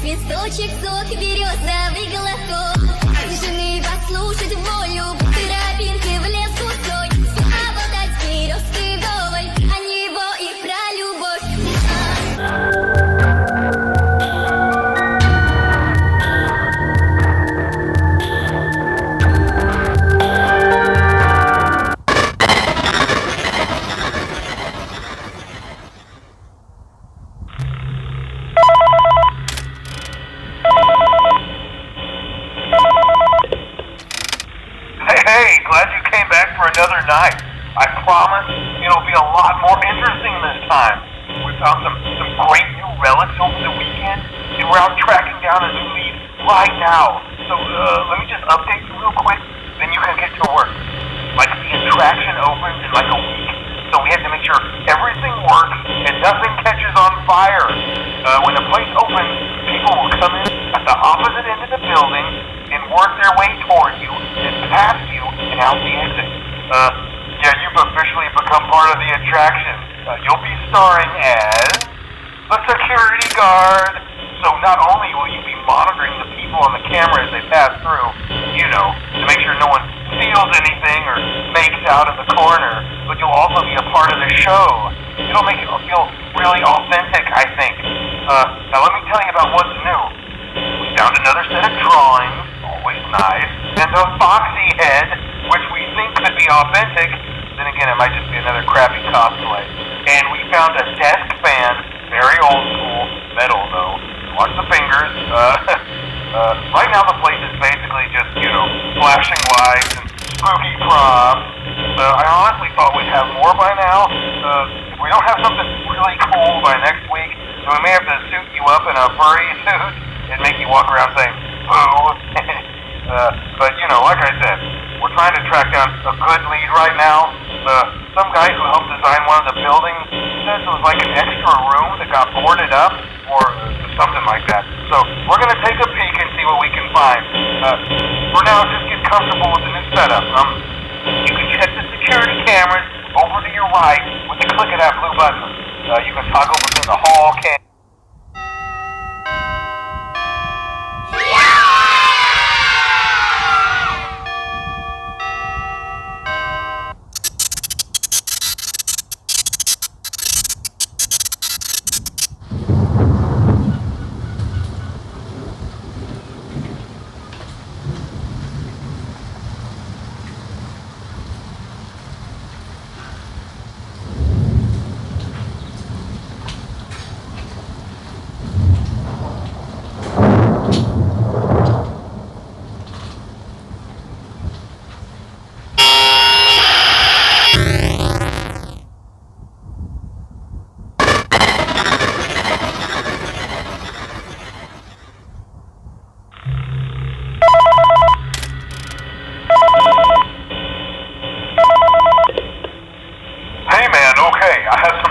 свисточек, сок, березовый глоток. Тишины послушать волю, тропинки в лес густой. Обладать березкой вдоволь, а него и про любовь. Hey, glad you came back for another night. I promise it'll be a lot more interesting this time. We found some great new relics over the weekend, and we're out tracking down a new lead right now. So let me just update you real quick, then you can get to work. Like the attraction opens in like a week, so we have to make sure everything works and nothing catches on fire. When the place opens, people will come in at the opposite end of the building and work their way toward you, and past you, and out the exit. Yeah, you've officially become part of the attraction. You'll be starring as the security guard. So not only will you be monitoring the people on the camera as they pass through, you know, to make sure no one steals anything or makes out in the corner, but you'll also be a part of the show. It'll make it feel really authentic, I think. Now let me tell you about what's new. We found another set of drawings, always nice, and a foxy head, which we think could be authentic. Then again, it might just be another crappy cosplay. And we found a desk fan, very old school, metal though. Watch the fingers. Right now the place is basically just, you know, flashing lights and spooky props. I honestly thought we'd have more by now. If we don't have something really cool by next week, then we may have to suit you up in a furry suit and make you walk around saying, boo. But, you know, like I said, we're trying to track down a good lead right now. Some guy who helped design one of the buildings says it was like an extra room that got boarded up or something like that. So we're going to take a peek and see what we can find. For now, just get comfortable with the new setup. You can check the security cameras over to your right with the click of that blue button. You can toggle between the hall cam.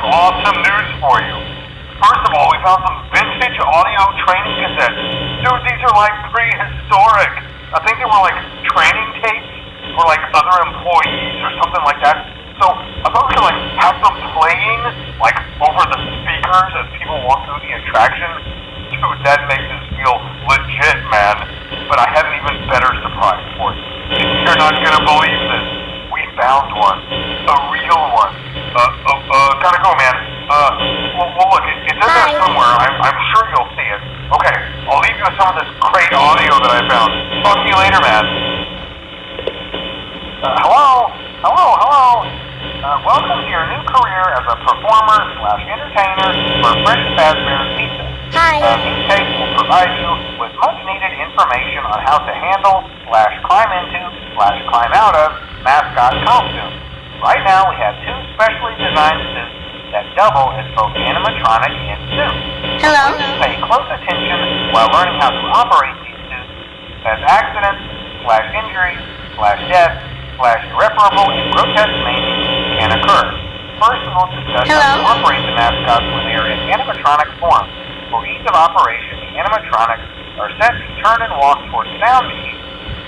Awesome news for you. First of all, we found some vintage audio training cassettes. Dude, these are like prehistoric. I think they were like training tapes for like other employees or something like that. So I thought we could like have them playing like over the speakers as people walk through the attraction. Dude, that makes us feel legit, man. But I have an even better surprise for you. You're not gonna believe this. We found one. A real one. Gotta go, man. Well, look, it's in there somewhere. I'm sure you'll see it. Okay, I'll leave you with some of this great audio that I found. Talk to you later, man. Hello? Welcome to your new career as a performer/entertainer for Freddy Fazbear's Pizza. Hi. These tapes will provide you with much-needed information on how to handle/climb into/climb out of mascot costumes. Right now, we have two specially designed suits that double as both animatronic and suit. Hello. Please pay close attention while learning how to operate these suits, as accidents/injuries/death/irreparable and grotesque maiming can occur. First, we will discuss how to operate the mascots when they are in animatronic form. For ease of operation, the animatronics are set to turn and walk towards sound machines.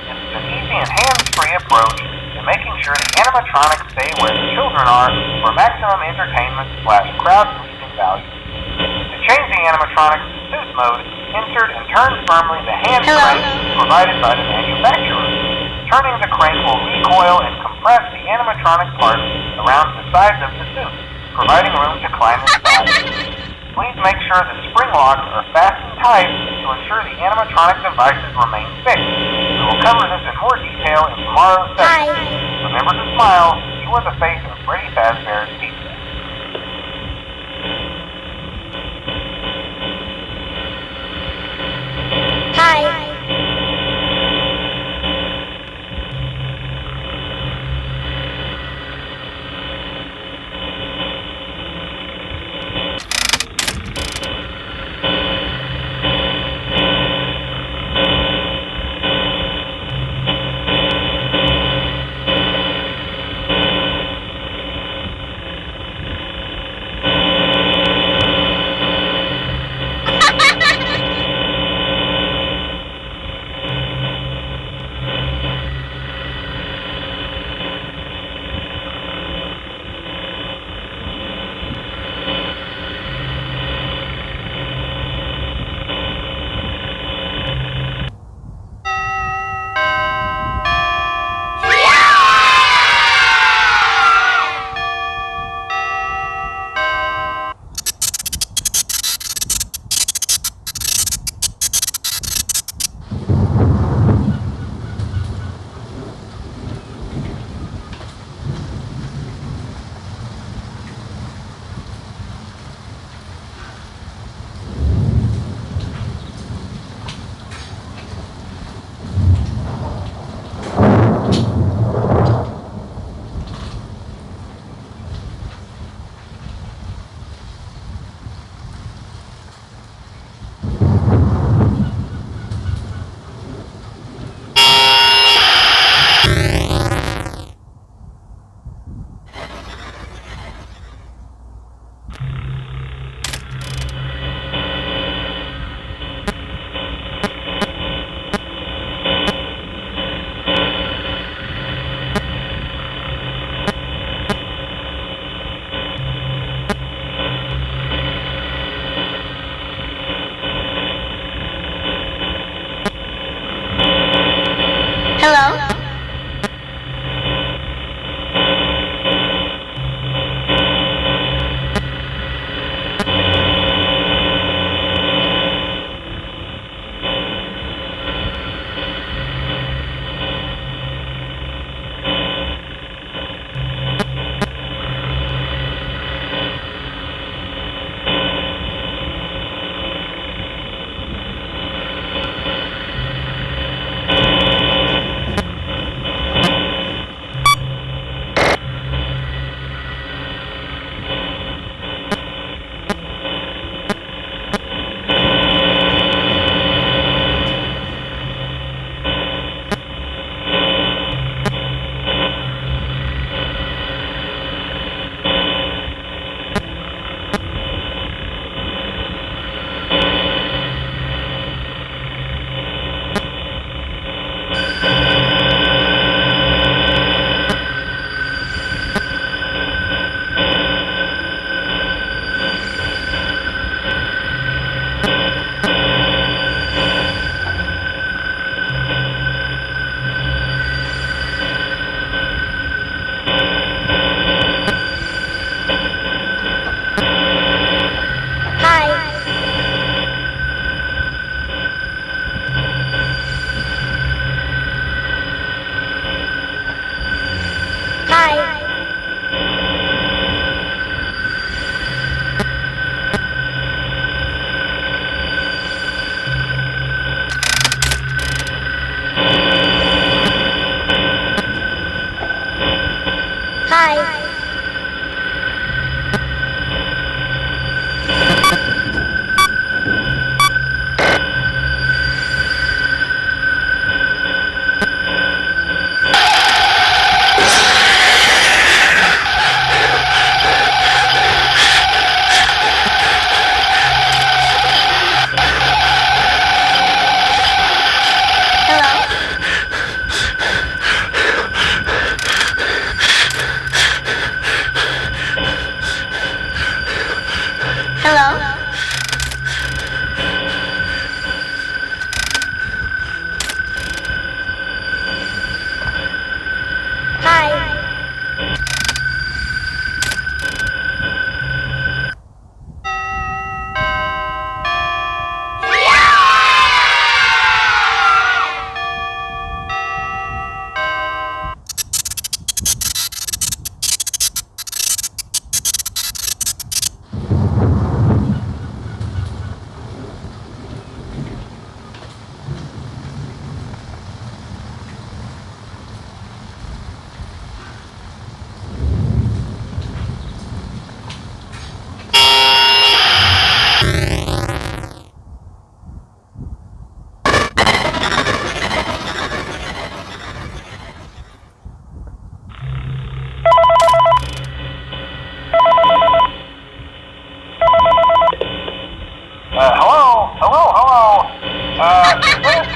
This is an easy and hands-free approach to making sure the animatronics stay where the children are for maximum entertainment/crowd-pleasing value. To change the animatronics to suit mode, insert and turn firmly the hand crank provided by the manufacturer. Turning the crank will recoil and compress the animatronic parts around the sides of the suit, providing room to climb inside. Please make sure the spring locks are fastened tight to ensure the animatronic devices remain fixed. We will cover this in more detail in tomorrow's session. Remember to smile. You are the face of Freddy Fazbear's Pizza. Hi.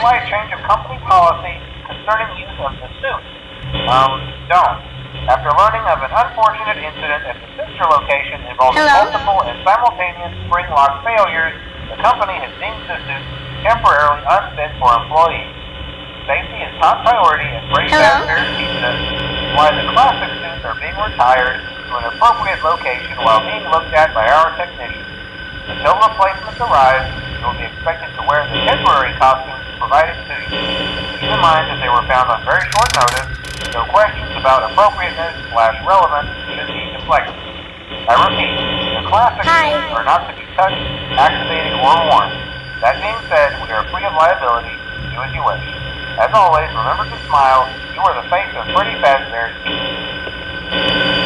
slight change of company policy concerning use of the suit. Don't. After learning of an unfortunate incident at the sister location involving Hello? multiple and simultaneous spring lock failures, the company has deemed the suit temporarily unfit for employees. Safety is top priority at Brady Hello? Fazbear's Pizza, while the classic suits are being retired to an appropriate location while being looked at by our technicians. Until replacements arrive, you will be expected to wear the temporary costumes provided to you. Keep in mind that they were found on very short notice, so questions about appropriateness/relevance should be deflected. I repeat, the classic Hi. suits are not to be touched, activated, or worn. That being said, we are free of liability. Do as you wish. As always, remember to smile. You are the face of Freddy Fazbear's Pizza.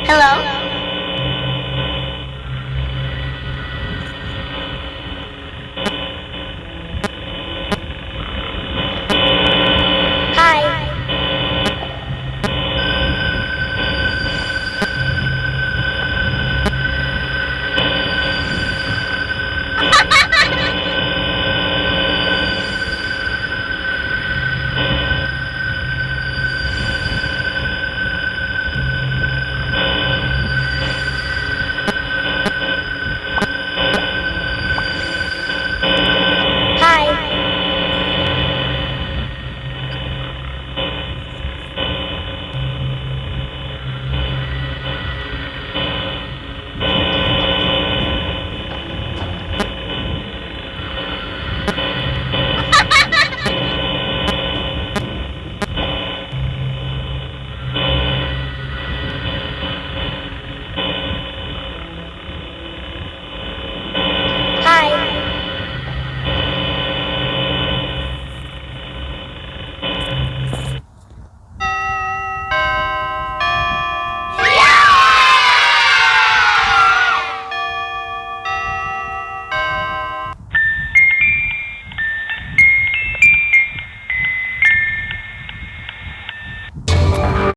Hello